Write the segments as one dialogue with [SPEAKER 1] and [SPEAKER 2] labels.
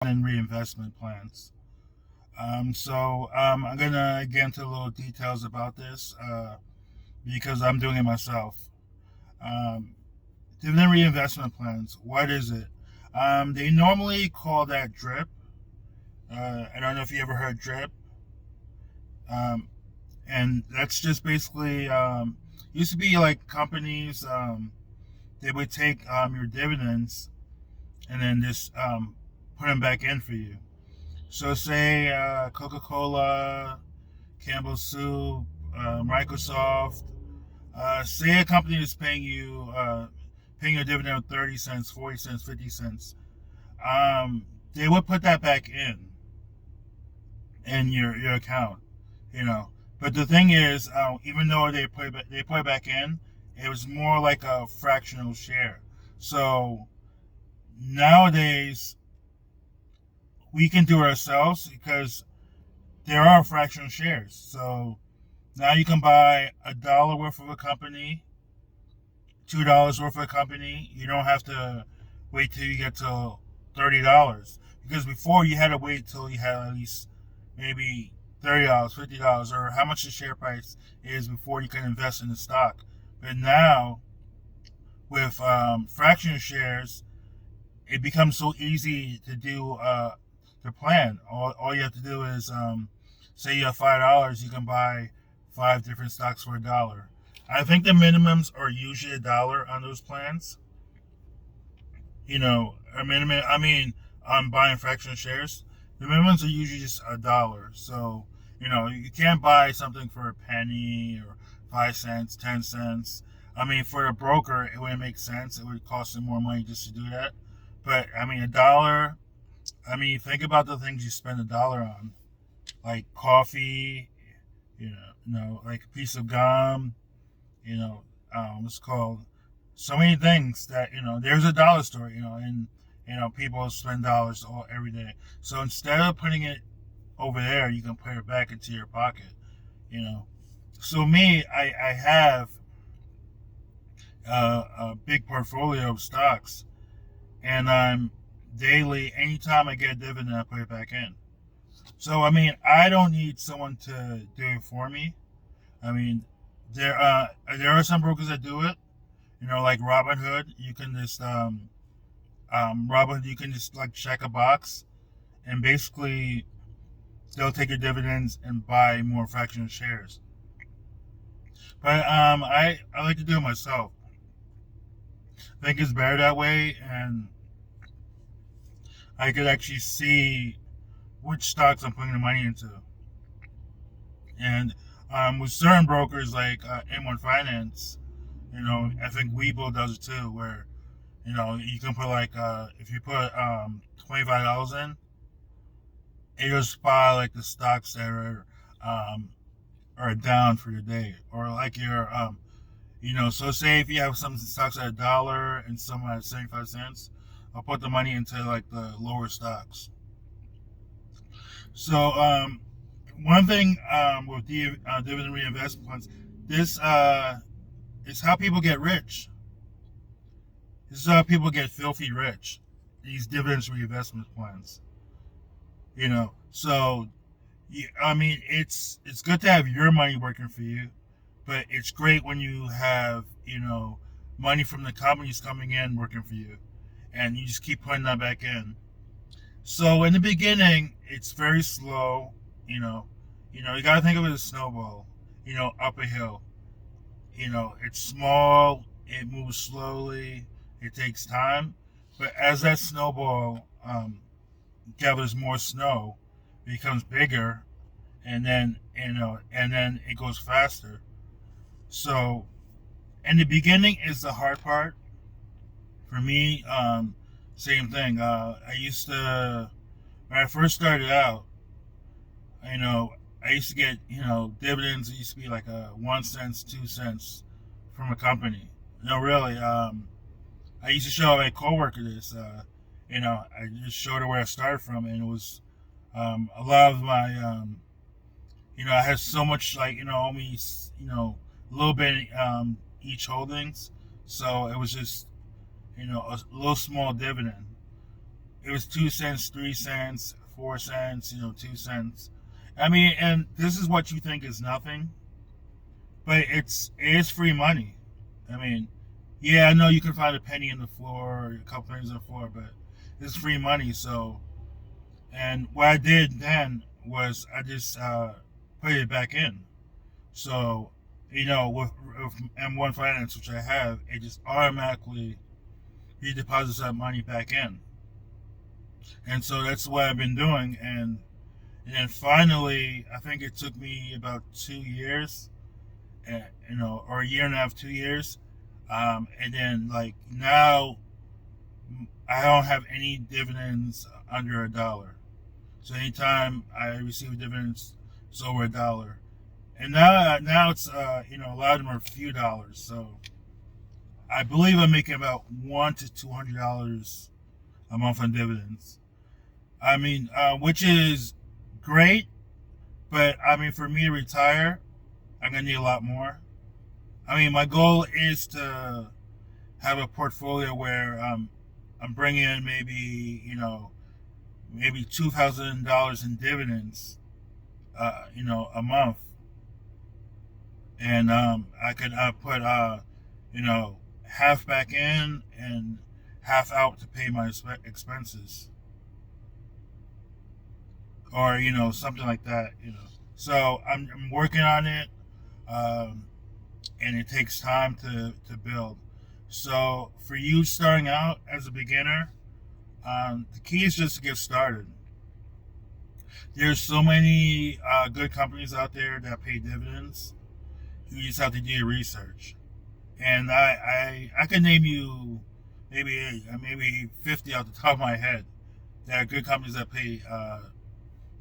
[SPEAKER 1] and reinvestment plans. I'm gonna get into a little details about this because I'm doing it myself. Um, Dividend reinvestment plans. What is it? They normally call that DRIP. I don't know if you ever heard DRIP. Um, and that's just basically used to be like companies. They would take your dividends and then just put them back in for you. So say Coca-Cola, Campbell's Soup, Microsoft. Say a company is paying you a dividend of 30 cents, 40 cents, 50 cents. They would put that back in your account, you know. But the thing is, even though they put it back in, it was more like a fractional share. So nowadays we can do it ourselves because there are fractional shares. So now you can buy $1 worth of a company, $2 worth of a company. You don't have to wait till you get to $30 because before you had to wait till you had at least maybe $30, $50, or how much the share price is before you can invest in the stock. But now with fractional shares, it becomes so easy to do the plan. All you have to do is say you have $5, you can buy 5 different stocks for $1. I think the minimums are usually $1 on those plans. You know, a minimum. I mean, I'm buying fractional shares. The minimums are usually just $1. So you can't buy something for a penny or 5 cents, 10 cents. I mean, for a broker, it wouldn't make sense. It would cost them more money just to do that. But I mean, $1. I mean, think about the things you spend $1 on, like coffee. Like a piece of gum. It's called so many things that there's a dollar store. And people spend dollars every day. So instead of putting it over there, you can put it back into your pocket. You know. So me, I have a big portfolio of stocks, and I'm daily. Anytime I get a dividend, I put it back in. So I mean, I don't need someone to do it for me. I mean, there are some brokers that do it. Like Robinhood. You can just Robinhood. You can just like check a box, and basically they'll take your dividends and buy more fractional shares. But I like to do it myself. I think it's better that way, and I could actually see which stocks I'm putting the money into. And with certain brokers like M1 Finance, I think Webull does it too, where you can put like if you put $25 in, it'll spy like the stocks that are down for the day, or like your so say if you have some stocks at $1 and some at 75 cents, I'll put the money into like the lower stocks. So one thing with dividend reinvestment funds, this is how people get rich. This is how people get filthy rich. These dividends reinvestment plans. So I mean, it's good to have your money working for you, but it's great when you have money from the companies coming in working for you, and you just keep putting that back in. So in the beginning, it's very slow. You gotta think of it as a snowball. Up a hill. It's small. It moves slowly. It takes time, but as that snowball gathers more snow, it becomes bigger, and then it goes faster. So in the beginning is the hard part for me. Same thing. I used to when I first started out. I used to get dividends. It used to be like 1 cent, 2 cents from a company. Really. I used to show my coworker this. I just showed her where I started from, and it was a lot of my I had so much like only a little bit each holdings, so it was just a little small dividend. it was 2 cents, 3 cents, 4 cents, 2 cents. I mean, and this is what you think is nothing, but it is free money. I mean, yeah, I know you can find a penny in the floor or a couple pennies on the floor, but it's free money. So, and what I did then was I just put it back in. So, with M1 Finance, which I have, it just automatically redeposits that money back in. And so that's what I've been doing. And then finally, I think it took me about 2 years, or a year and a half, 2 years. And then like now, I don't have any dividends under $1. So anytime I receive dividends, it's over $1. And now it's a lot of them are a few dollars. So I believe I'm making about $100 to $200 a month on dividends. I mean, which is great, but I mean, for me to retire, I'm gonna need a lot more. I mean, my goal is to have a portfolio where I'm bringing in maybe $2,000 in dividends, a month, and I could put half back in and half out to pay my expenses, or something like that. So I'm working on it, um, and it takes time to build. So for you starting out as a beginner, the key is just to get started. There's so many good companies out there that pay dividends. You just have to do your research. And I can name you maybe 50 off the top of my head that are good companies that pay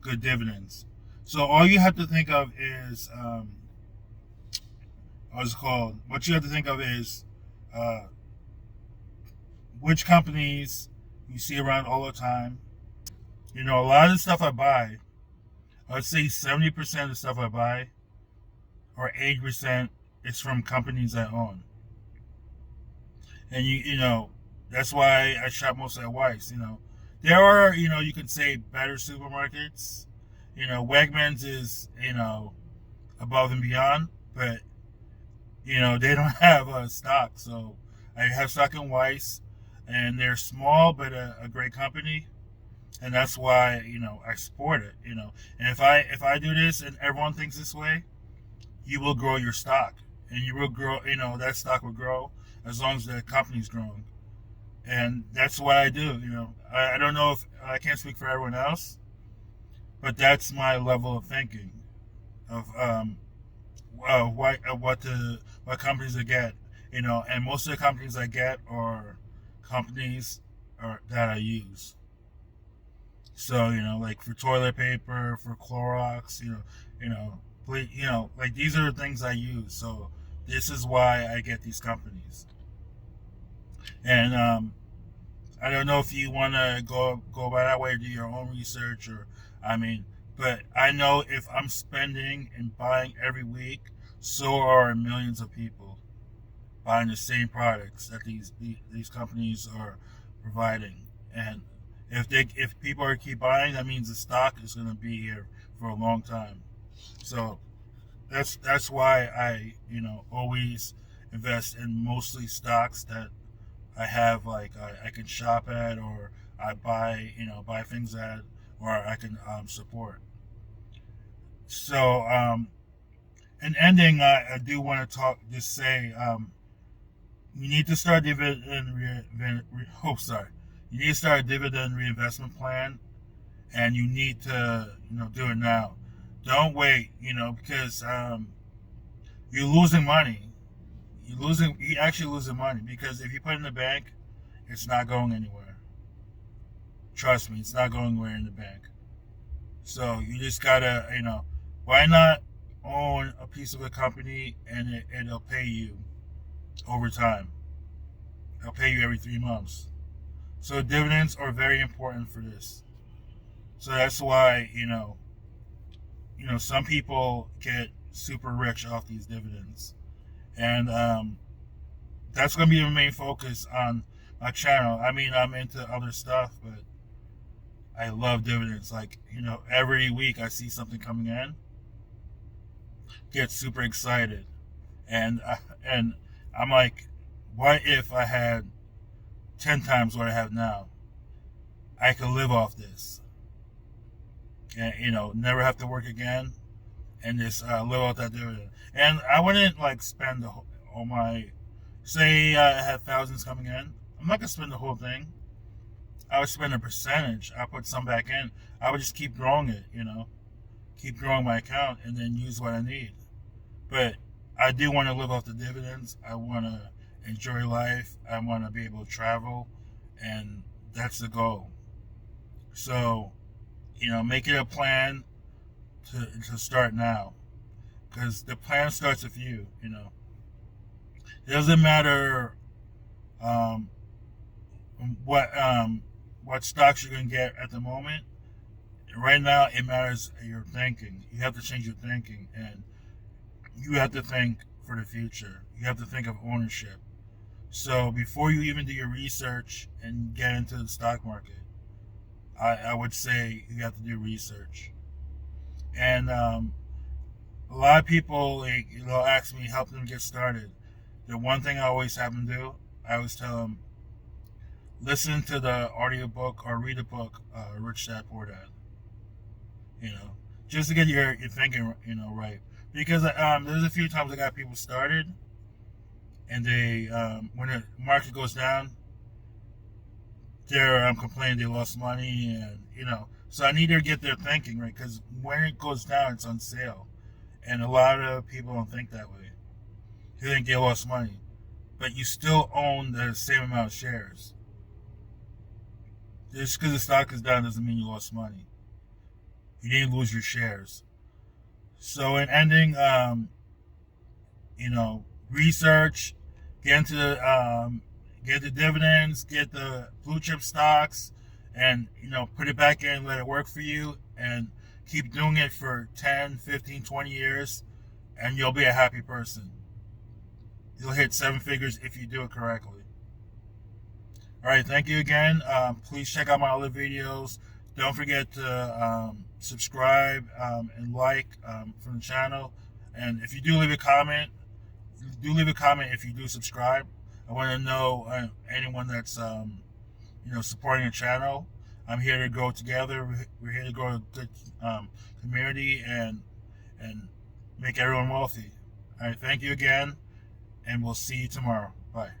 [SPEAKER 1] good dividends. So all you have to think of is what's it called? What you have to think of is uh, which companies you see around all the time. A lot of the stuff I buy, I'd say 70% of the stuff I buy, or 80%, is from companies I own. And that's why I shop mostly at Weis. There are you could say better supermarkets. Wegmans is above and beyond, but they don't have stock. So I have stock in Weis, and they're small but a great company, and that's why I support it. And if I do this and everyone thinks this way, you will grow your stock, and you will grow. That stock will grow as long as the company's growing, and that's what I do. I don't know if I can't speak for everyone else, but that's my level of thinking of what companies I get. And most of the companies I get are companies that I use. So like for toilet paper, for Clorox, like these are the things I use. So this is why I get these companies. And I don't know if you want to go by that way or do your own research, or I mean, but I know if I'm spending and buying every week, so are millions of people buying the same products that these companies are providing. And if people are keep buying, that means the stock is going to be here for a long time. So that's why I always invest in mostly stocks that I have, like I can shop at, or I buy things at, or I can support. So in ending, I do want to just say you need to start you need to start a dividend reinvestment plan, and you need to do it now. Don't wait, because you're losing money. You actually losing money, because if you put it in the bank, it's not going anywhere. Trust me, it's not going anywhere in the bank. So you just gotta, why not own a piece of a company, and it'll pay you over time. It'll pay you every 3 months. So dividends are very important for this. So that's why some people get super rich off these dividends, and that's going to be the main focus on my channel. I mean, I'm into other stuff, but I love dividends. Like, every week I see something coming in, get super excited, and I'm like, what if I had 10 times what I have now? I could live off this, and never have to work again, and just live off that dividend. And I wouldn't like spend all my, say I had thousands coming in. I'm not gonna spend the whole thing. I would spend a percentage. I put some back in. I would just keep growing it, keep growing my account, and then use what I need. But I do want to live off the dividends. I want to enjoy life. I want to be able to travel, and that's the goal. So, make it a plan to start now, because the plan starts with you. It doesn't matter um, what stocks you're going to get at the moment. Right now, it matters your thinking. You have to change your thinking, and you have to think for the future. You have to think of ownership. So before you even do your research and get into the stock market, I would say you have to do research. And a lot of people, ask me, help them get started. The one thing I always have them do, I always tell them, listen to the audiobook or read a book, Rich Dad Poor Dad. Just to get your thinking, right. Because there's a few times I got people started, and they, when the market goes down, they're complaining they lost money, and so I need to get their thinking right, because when it goes down, it's on sale, and a lot of people don't think that way. They think they lost money, but you still own the same amount of shares. Just because the stock is down doesn't mean you lost money. You didn't lose your shares. So in ending, research, get into get the dividends, get the blue chip stocks, and put it back in, let it work for you, and keep doing it for 10, 15, 20 years, and you'll be a happy person. You'll hit 7 figures if you do it correctly. All right, thank you again. Please check out my other videos. Don't forget to subscribe and like from the channel. And if you do leave a comment, if you do subscribe. I want to know anyone that's supporting the channel. I'm here to grow together. We're here to grow a good community and make everyone wealthy. All right, thank you again, and we'll see you tomorrow. Bye.